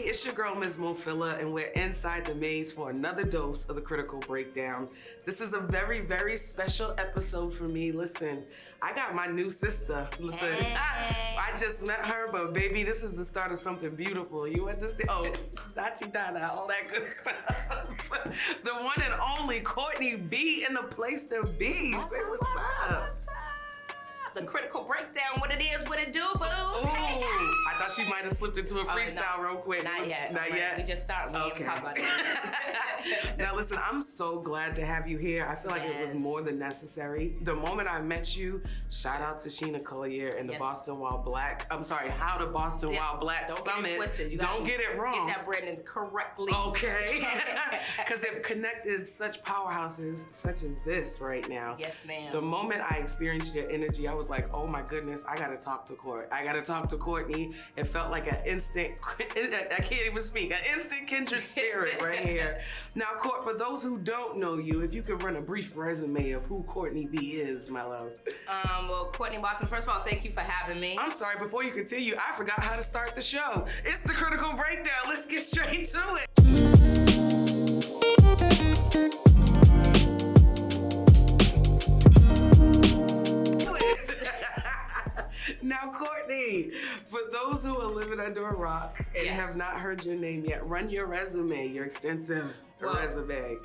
it's your girl, Ms. Mofilla, and we're inside the maze for another dose of the Critical Breakdown. This is a very, very special episode for me. Listen, I got my new sister. Listen, I just met her, but baby, this is the start of something beautiful. You understand? Oh, Dati-dada, all that good stuff. The one and only Courtney B in the place to be. Say what's up. The Critical Breakdown, what it is, what it do, boo. Hey. I thought she might have slipped into a freestyle real quick. Not yet. Not yet? We just started. We Okay. didn't talk about that. Now listen, I'm so glad to have you here. I feel like it was more than necessary. The moment I met you, shout out to Sheena Collier and the Boston Wild Black. I'm sorry, How to Boston Wild Black Summit. Get it twisted. Don't get it wrong. Get that branding correctly. Okay. Because it connected such powerhouses such as this right now. Yes, ma'am. The moment I experienced your energy, I was like, oh my goodness, I gotta talk to I gotta talk to Courtney. It felt like an instant, I can't even speak, an instant kindred spirit right here. Now, Court, for those who don't know you, if you could run a brief resume of who Courtney B is, my love. Well, Courtney Boston, first of all, thank you for having me. I'm sorry, before you continue, I forgot how to start the show. It's the Critical Breakdown. Let's get straight to it. Now, Courtney, for those who are living under a rock and have not heard your name yet, run your resume, your extensive resume.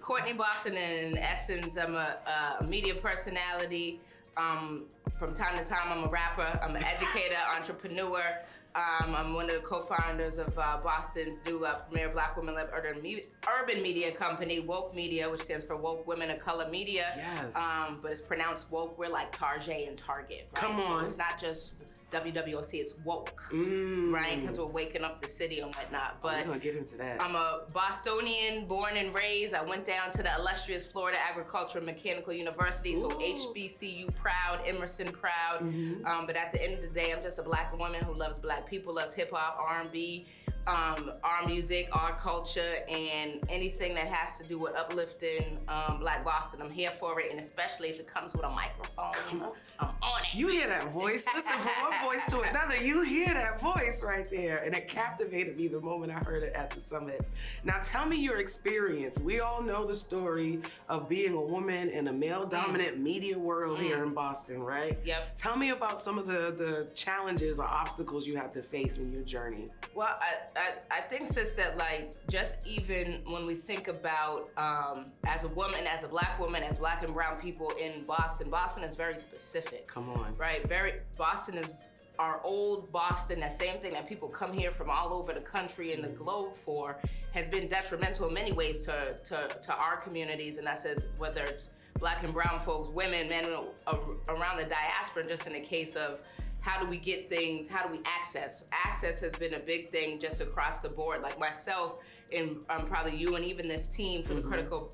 Courtney Boston, in essence, I'm a media personality. From time to time, I'm a rapper, I'm an educator, entrepreneur. I'm one of the co-founders of Boston's new premier Black women-led urban media company, Womeninmedia, which stands for Woke Women of Color Media. Yes. But it's pronounced woke. We're like Target and Target, right? Come on. So it's not just WWOC, it's woke, right? Because we're waking up the city and whatnot. But we're gonna get into that. I'm a Bostonian, born and raised. I went down to the illustrious Florida Agricultural and Mechanical University, so HBCU proud, Emerson proud. But at the end of the day, I'm just a Black woman who loves Black people, loves hip hop, R&B, our music, our culture, and anything that has to do with uplifting Black Boston. I'm here for it, and especially if it comes with a microphone, I'm on it. You hear that voice? Listen, from one voice to another, you hear that voice right there, and it captivated me the moment I heard it at the summit. Now tell me your experience. We all know the story of being a woman in a male-dominant media world here in Boston, right? Yep. Tell me about some of the challenges or obstacles you have to face in your journey. Well, I think, sis, that like just even when we think about as a woman, as a Black woman, as Black and brown people in Boston, Boston is very specific. Come on. Right? Boston is our old Boston, that same thing that people come here from all over the country and the globe for, has been detrimental in many ways to our communities, and that says whether it's Black and brown folks, women, men around the diaspora, and just in the case of how do we get things, how do we access? Access has been a big thing just across the board. Like myself and probably you and even this team for the Critical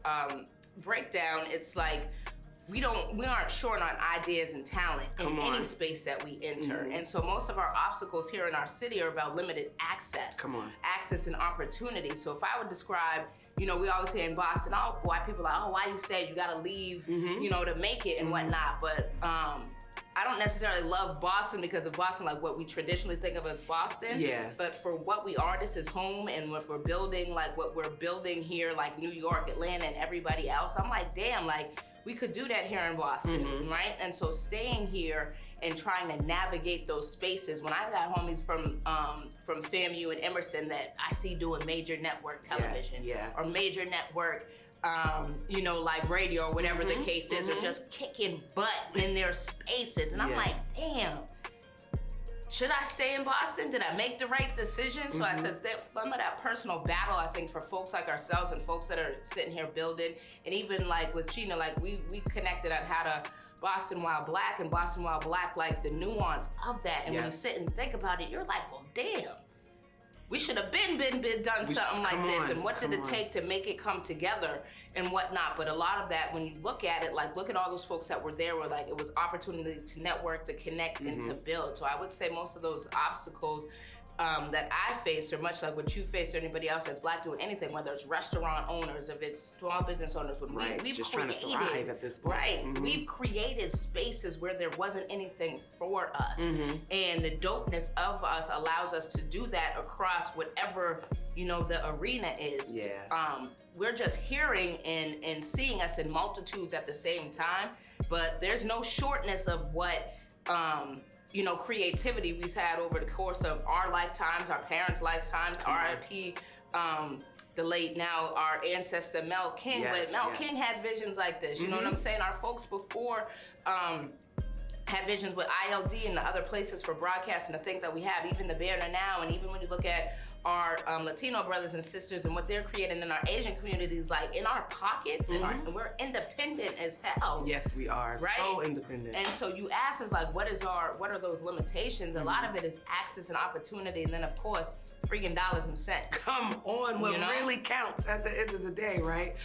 Breakdown, it's like we aren't short on ideas and talent in any space that we enter. And so most of our obstacles here in our city are about limited access. Access and opportunity. So if I would describe, we always say in Boston, oh, why people are like, oh, why you stay? You gotta leave, to make it and whatnot. But I don't necessarily love Boston because of Boston, like what we traditionally think of as Boston. Yeah. But for what we are, this is home, and if we're building like what we're building here, like New York, Atlanta, and everybody else, I'm like, damn, like we could do that here in Boston, right? And so staying here and trying to navigate those spaces. When I've got homies from FAMU and Emerson that I see doing major network television or major network like radio or whatever the case is, or just kicking butt in their spaces. And I'm like, damn, should I stay in Boston? Did I make the right decision? So I said that some of that personal battle, I think, for folks like ourselves and folks that are sitting here building, and even like with Sheena, like we connected on how to Boston Wild Black, and Boston Wild Black, like the nuance of that. And when you sit and think about it, you're like, well, damn. We should have been done something like this, and what did it take to make it come together and whatnot. But a lot of that, when you look at it, like look at all those folks that were there, were like it was opportunities to network, to connect, and to build. So I would say most of those obstacles that I faced, or much like what you faced, or anybody else that's Black doing anything, whether it's restaurant owners, if it's small business owners, when we've just created, trying to thrive at this point. Right, we've created spaces where there wasn't anything for us, and the dopeness of us allows us to do that across whatever the arena is. We're just hearing and seeing us in multitudes at the same time, but there's no shortness of what creativity we've had over the course of our lifetimes, our parents' lifetimes, RIP, the late now our ancestor Mel King, but Mel King had visions like this, you know what I'm saying? Our folks before had visions with ILD and the other places for broadcast and the things that we have, even the Banner Now, and even when you look at our Latino brothers and sisters and what they're creating in our Asian communities, like in our pockets, and we're independent as hell. Yes, we are, right? So independent. And so you ask us, like, what are those limitations? A lot of it is access and opportunity, and then of course, freaking dollars and cents. Come on, what really counts at the end of the day, right?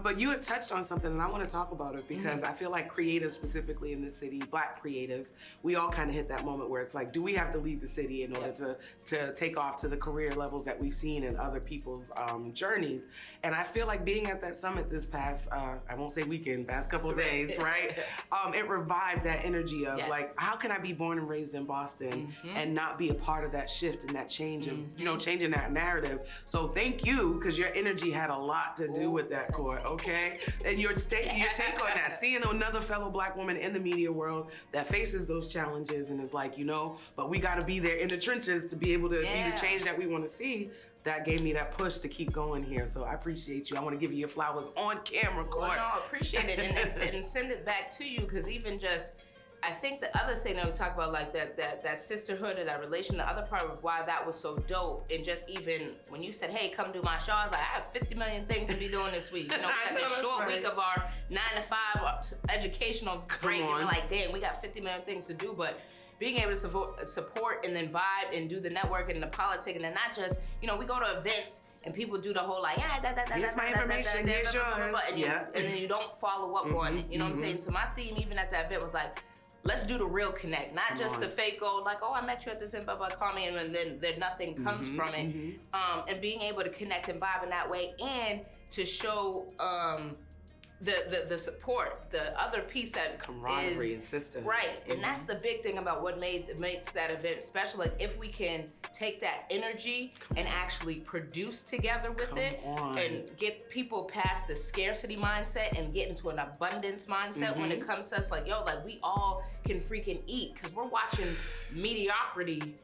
But you had touched on something, and I want to talk about it because I feel like creatives, specifically in this city, Black creatives, we all kind of hit that moment where it's like, do we have to leave the city in order to take off to the career levels that we've seen in other people's journeys? And I feel like being at that summit this past, I won't say weekend, past couple of days, right? It revived that energy of like, how can I be born and raised in Boston and not be a part of that shift and that change of, changing that narrative? So thank you, because your energy had a lot to do with that, Court, okay? And your take on that, seeing another fellow Black woman in the media world that faces those challenges and is like, but we gotta be there in the trenches to be able to be the change that we wanna see. That gave me that push to keep going here. So I appreciate you. I want to give you your flowers on camera, Court. Well, no, I appreciate it. And send it back to you, because even just, I think the other thing that we talk about, like that sisterhood and that relation, the other part of why that was so dope, and just even when you said, hey, come do my show, I was like, I have 50 million things to be doing this week. We got this short week of our 9 to 5 educational break, and we're like, damn, we got 50 million things to do, but being able to support and then vibe and do the networking and the politics, and then not just, we go to events and people do the whole like, here's my information, here's yours. And then you don't follow up on it, you know what I'm saying? So my theme even at that event was like, let's do the real connect, not just the fake old, like, oh, I met you at this event, blah, call me, and then nothing comes from it. And being able to connect and vibe in that way, and to show the support, the other piece that camaraderie and system. Right, and that's the big thing about what makes that event special. Like, if we can take that energy and actually produce together with it, and get people past the scarcity mindset and get into an abundance mindset when it comes to us, like, yo, like, we all can freaking eat, because we're watching mediocrity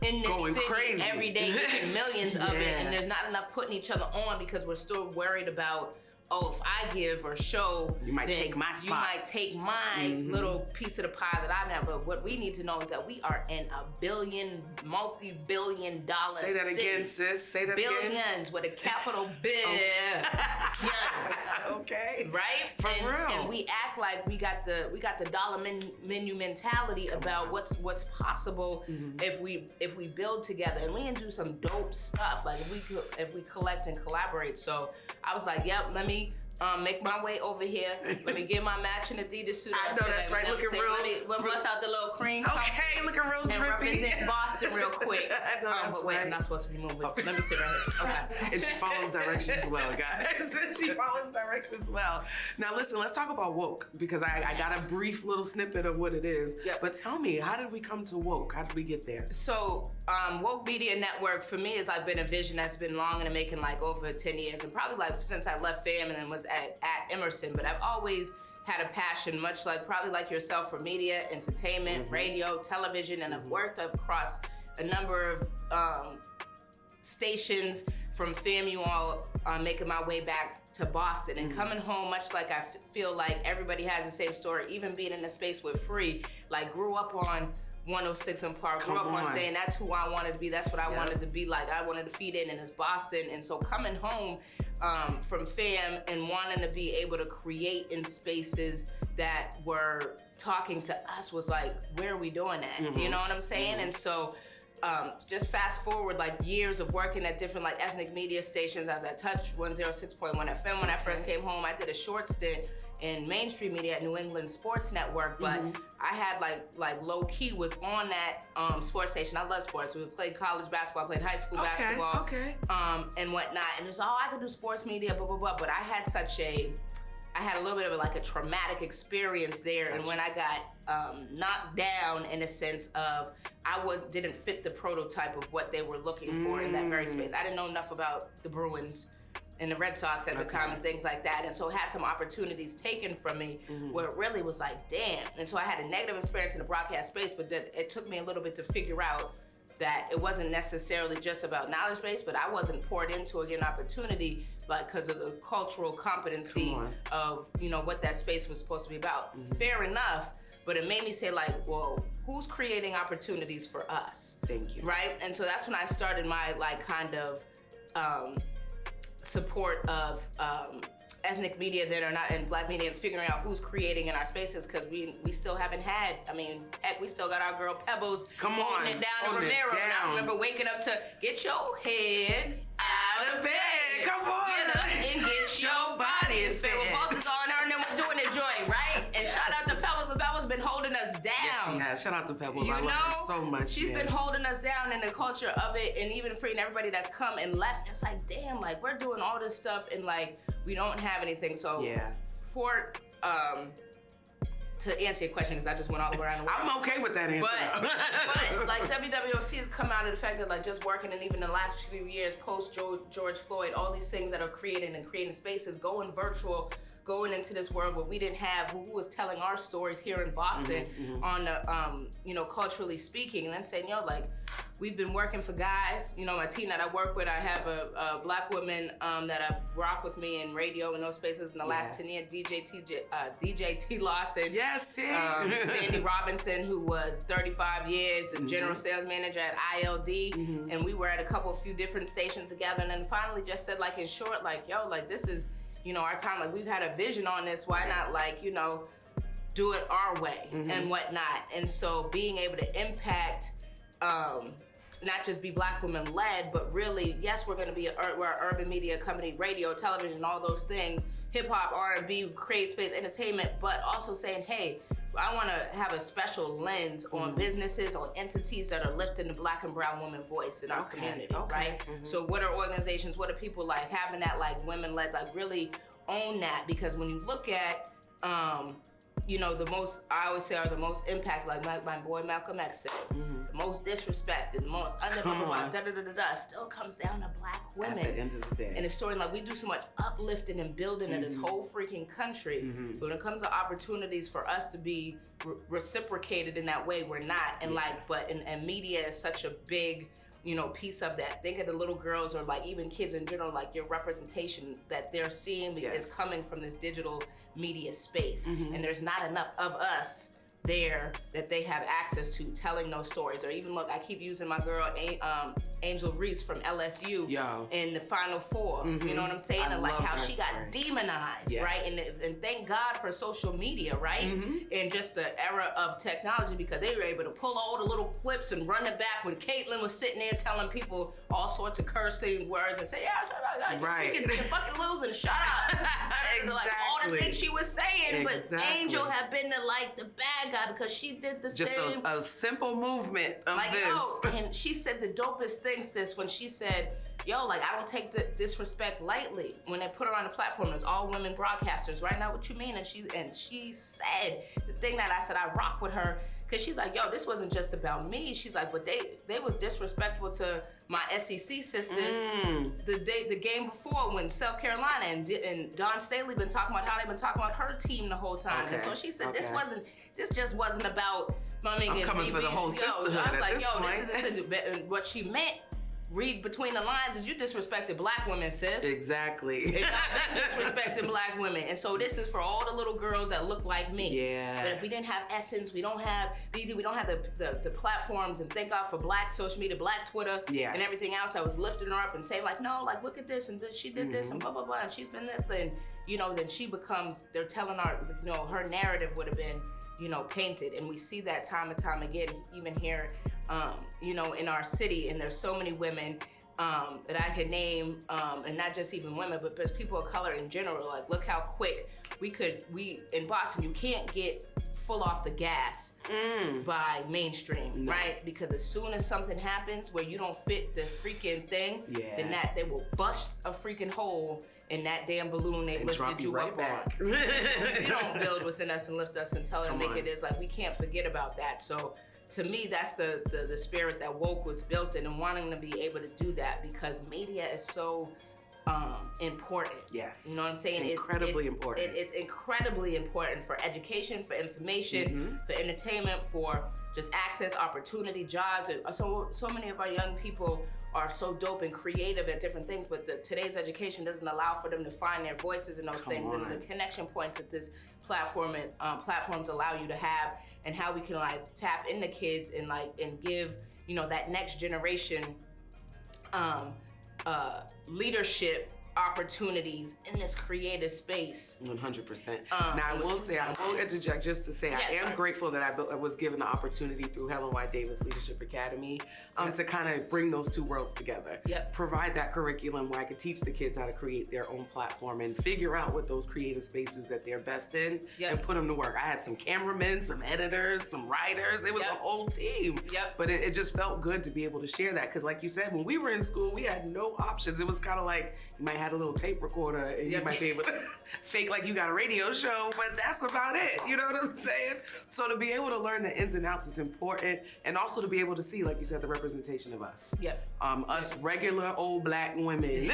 in this going city crazy every day, getting millions of it, and there's not enough putting each other on because we're still worried about, oh, if I give or show, you might take my spot. You might take my little piece of the pie that I've had. But what we need to know is that we are in a multi-billion dollar city. Say that again, sis. Say that billions, again. Billions with a capital billions. Okay. Right? For real. And we act like we got the dollar menu mentality about what's possible if we build together, and we can do some dope stuff. Like if we collect and collaborate. So I was like, yep, let me make my way over here. Let me get my matching Adidas suit. I know that's right. Looking real. Let me bust out the little cream. Okay, looking real and drippy. Represent Boston real quick. I know that's but wait, right. I'm not supposed to be moving. Let me sit right here. Okay. And she follows directions well, guys. She follows directions well. Now listen, let's talk about woke, because I got a brief little snippet of what it is. Yep. But tell me, how did we come to woke? How did we get there? So Womeninmedia Network for me has like been a vision that's been long in the making, like over 10 years, and probably like since I left FAM and then was at Emerson. But I've always had a passion, much like probably like yourself, for media, entertainment, radio, television, and I've worked across a number of stations from FAMU making my way back to Boston and coming home, much like I feel like everybody has the same story, even being in the space with Free, like grew up on 106 in Park, grew up on saying that's who I wanted to be, that's what I wanted to be like, I wanted to feed in, and it's Boston. And so coming home from FAM and wanting to be able to create in spaces that were talking to us was like, where are we doing that? You know what I'm saying? And so just fast forward like years of working at different like ethnic media stations. I was at Touch 106.1 FM when I first came home. I did a short stint in mainstream media at New England Sports Network, but I had like low key was on that sports station. I love sports. We played college basketball, played high school basketball, and whatnot. And it's I could do sports media, blah blah blah. But I had I had a little bit of a traumatic experience there, and when I got knocked down in a sense of didn't fit the prototype of what they were looking for in that very space. I didn't know enough about the Bruins and the Red Sox at the time and things like that, and so had some opportunities taken from me where it really was like, damn. And so I had a negative experience in the broadcast space, but it took me a little bit to figure out that it wasn't necessarily just about knowledge base, but I wasn't poured into an opportunity because of the cultural competency of what that space was supposed to be about. Fair enough, but it made me say well, who's creating opportunities for us? Thank you. Right? And so that's when I started my kind of support of ethnic media that are not in Black media, and figuring out who's creating in our spaces, because we still haven't had, heck, we still got our girl Pebbles holding it down in Romero. And I remember waking up to get your head out of bed, come on, get up and get your body fit. Well, both is on her, and then we're doing the joint, right? And shout out to Pebbles, because Pebbles been holding us down. Yes, she has. Shout out to Pebbles. I love her so much. She's been holding us down in the culture of it, and even freeing everybody that's come and left. It's like, damn, we're doing all this stuff, and we don't have anything. So for to answer your question, because I just went all around the world. I'm okay with that answer. But WWOC has come out of the fact that just working, and even the last few years post George Floyd, all these things that are creating spaces, going virtual, going into this world where we didn't have who was telling our stories here in Boston on the culturally speaking, and then saying, we've been working for guys, my team that I work with, I have a Black woman that I rock with me in radio in those spaces in the last 10 years, DJ T. Lawson. Yes, T. Sandy Robinson, who was 35 years and general sales manager at ILD, and we were at a few different stations together, and then finally just said, in short, this is, our time, we've had a vision on this, why not, do it our way and whatnot. And so being able to impact, not just be Black women led, but really, yes, we're gonna be we're an urban media company, radio, television, all those things, hip hop, R&B, create space, entertainment, but also saying, hey, I wanna have a special lens on businesses, on entities that are lifting the Black and brown woman voice in our community, right? So what are organizations, what are people having that women led, really own that, because when you look at, the most, I always say, are the most impact, my boy Malcolm X said, the most disrespected, the most still comes down to Black women. At the end of the day. And it's story we do so much uplifting and building in this whole freaking country. But when it comes to opportunities for us to be reciprocated in that way, we're not. And and media is such a big, piece of that. Think of the little girls, or even kids in general, your representation that they're seeing is coming from this digital media space. And there's not enough of us there that they have access to telling those stories. Or even look, I keep using my girl Angel Reese from LSU in the Final Four. You know what I'm saying? And how she got demonized, right? And thank God for social media, right? And just the era of technology, because they were able to pull all the little clips and run it back when Caitlyn was sitting there telling people all sorts of cursing words and say, you can fucking lose and shut up. All the things she was saying, but Angel had been the bad guy because she did the same. Just a simple movement of this. And she said the dopest thing, sis, when she said, I don't take the disrespect lightly. When they put her on the platform, there's all women broadcasters, right? Now what you mean? And she said the thing that I said, I rock with her, because she's this wasn't just about me. She's but they was disrespectful to my SEC sisters the game before, when South Carolina and Dawn Staley been talking about how they've been talking about her team the whole time. And so she said this just wasn't about I'm coming for the whole sisterhood. I was this is what she meant. Read between the lines is you disrespected Black women, sis. Exactly. It got them disrespecting Black women. And so this is for all the little girls that look like me. Yeah. But if we didn't have Essence, we don't have BD, we don't have the platforms, and thank God for Black social media, Black Twitter, and everything else. I was lifting her up and saying look at this, and she did this, and blah, blah, blah, and she's been this, then she becomes, they're telling her narrative would have been, painted. And we see that time and time again, even here, in our city. And there's so many women that I could name, and not just even women, but people of color in general. Look how quick we in Boston, you can't get full off the gas by mainstream, right? Because as soon as something happens where you don't fit the freaking thing, then they will bust a freaking hole in that damn balloon they lifted you right up back. on. So we don't build within us and lift us and tell it and make it is. Like, we can't forget about that. So to me, that's the spirit that WOC was built in, and wanting to be able to do that, because media is so important. Yes. You know what I'm saying? Incredibly important. It's incredibly important for education, for information, for entertainment, for just access, opportunity, jobs. So many of our young people are so dope and creative at different things, but today's education doesn't allow for them to find their voices in those things, and the connection points that this platforms allow you to have, and how we can like tap into kids and give, you know, that next generation leadership opportunities in this creative space. 100%. Now I will interject just to say I am grateful that I was given the opportunity through Helen Y. Davis Leadership Academy to kind of bring those two worlds together. Provide that curriculum where I could teach the kids how to create their own platform and figure out what those creative spaces that they're best in and put them to work. I had some cameramen, some editors, some writers. It was a whole team. But it just felt good to be able to share that, because like you said, when we were in school, we had no options. It was kind of like you might have a little tape recorder and you might be able to fake like you got a radio show, but that's about it. You know what I'm saying? So to be able to learn the ins and outs, it's important, and also to be able to see, like you said, the representation of us. Us regular old Black women,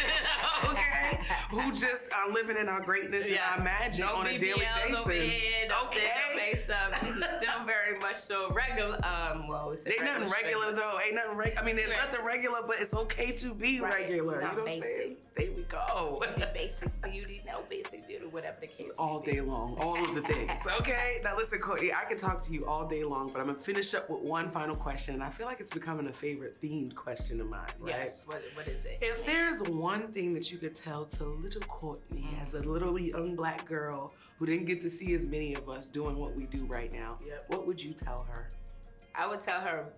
okay, who just are living in our greatness and our magic on a daily basis. Over here, this is still very much so regular. Ain't nothing regular though. Ain't nothing regular. I mean, there's nothing regular, but it's okay to be regular. You know what I'm saying? There we go. Basic beauty, no basic beauty, whatever the case. All day long, all of the things. Okay, now listen, Courtney, I could talk to you all day long, but I'm gonna finish up with one final question, and I feel like it's becoming a favorite themed question of mine. Right? Yes. What is it? If there's one thing that you could tell to little Courtney as a little young Black girl who didn't get to see as many of us doing what we do right now, what would you tell her? I would tell her,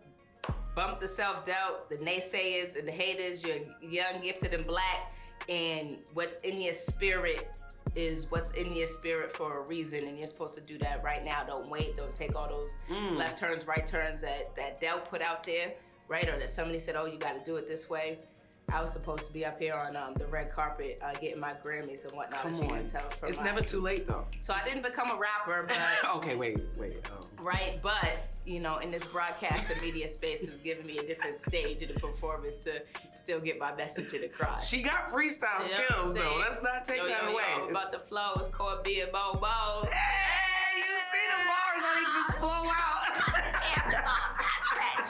bump the self-doubt, the naysayers and the haters. You're young, gifted, and Black, and what's in your spirit is what's in your spirit for a reason, and you're supposed to do that right now. Don't wait. Don't take all those left turns, right turns that Del put out there, right? Or that somebody said, oh, you got to do it this way. I was supposed to be up here on the red carpet getting my Grammys and whatnot. Come on. It's never too late, though. So I didn't become a rapper, but... Okay, wait. Right, but, you know, in this broadcast and media space is giving me a different stage and a performance to still get my message across. She got freestyle skills, though. Let's not take that away. About the flow, it's Courtney B and Bo. Hey, you see the bars only just flow out.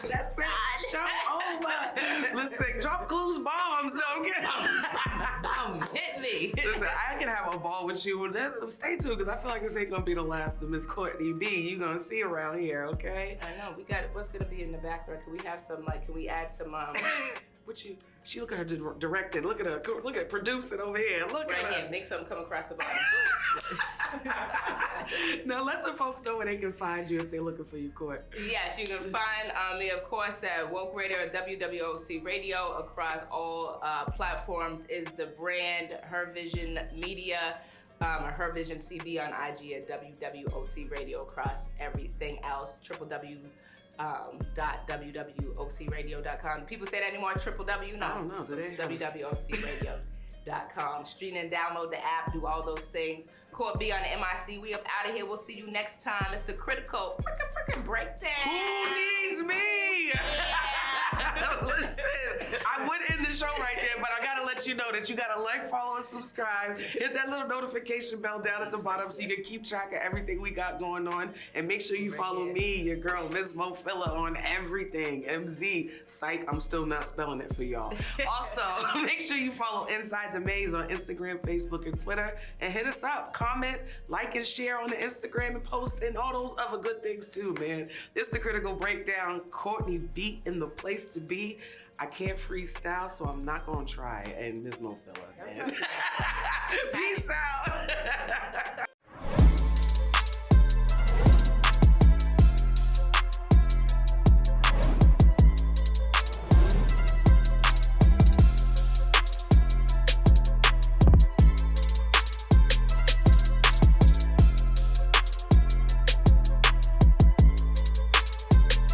That's it. Show over. Listen, drop clues, bombs. No, I'm kidding. Hit me. Listen, I can have a ball with you. Stay tuned, because I feel like this ain't gonna be the last of Miss Courtney B. You gonna see around here, okay? I know. We got what's gonna be in the background. Can we have some can we add some What you? She look at her directed. Look at her. Look at producing over here. Look at her. Here, make something come across the bottom. Now let the folks know where they can find you if they're looking for you, Court. Yes, you can find me, of course, at WOC Radio or WWOC Radio across all platforms. Is the brand Her Vision Media. Her Vision CB on IG at WWOC Radio across everything else. www.wwocradio.com. People say that anymore? Triple W? No. I don't know. It's wwocradio.com. Stream and download the app. Do all those things. Courtney B on the MIC. We up out of here. We'll see you next time. It's the critical freaking breakdown. Who needs me? Yeah. Listen, I would end the show right there, but I gotta let you know that you gotta like, follow, and subscribe. Hit that little notification bell down at the bottom so you can keep track of everything we got going on. And make sure you follow me, your girl, Ms. Mo Filla, on everything. MZ. Psych, I'm still not spelling it for y'all. Also, make sure you follow Inside the Maze on Instagram, Facebook, and Twitter. And hit us up. Comment, like, and share on the Instagram and post, and all those other good things too, man. This the Critical Breakdown. Courtney B in the place to be. I can't freestyle, so I'm not gonna try. And Ms. Mo Filla, man. Peace out.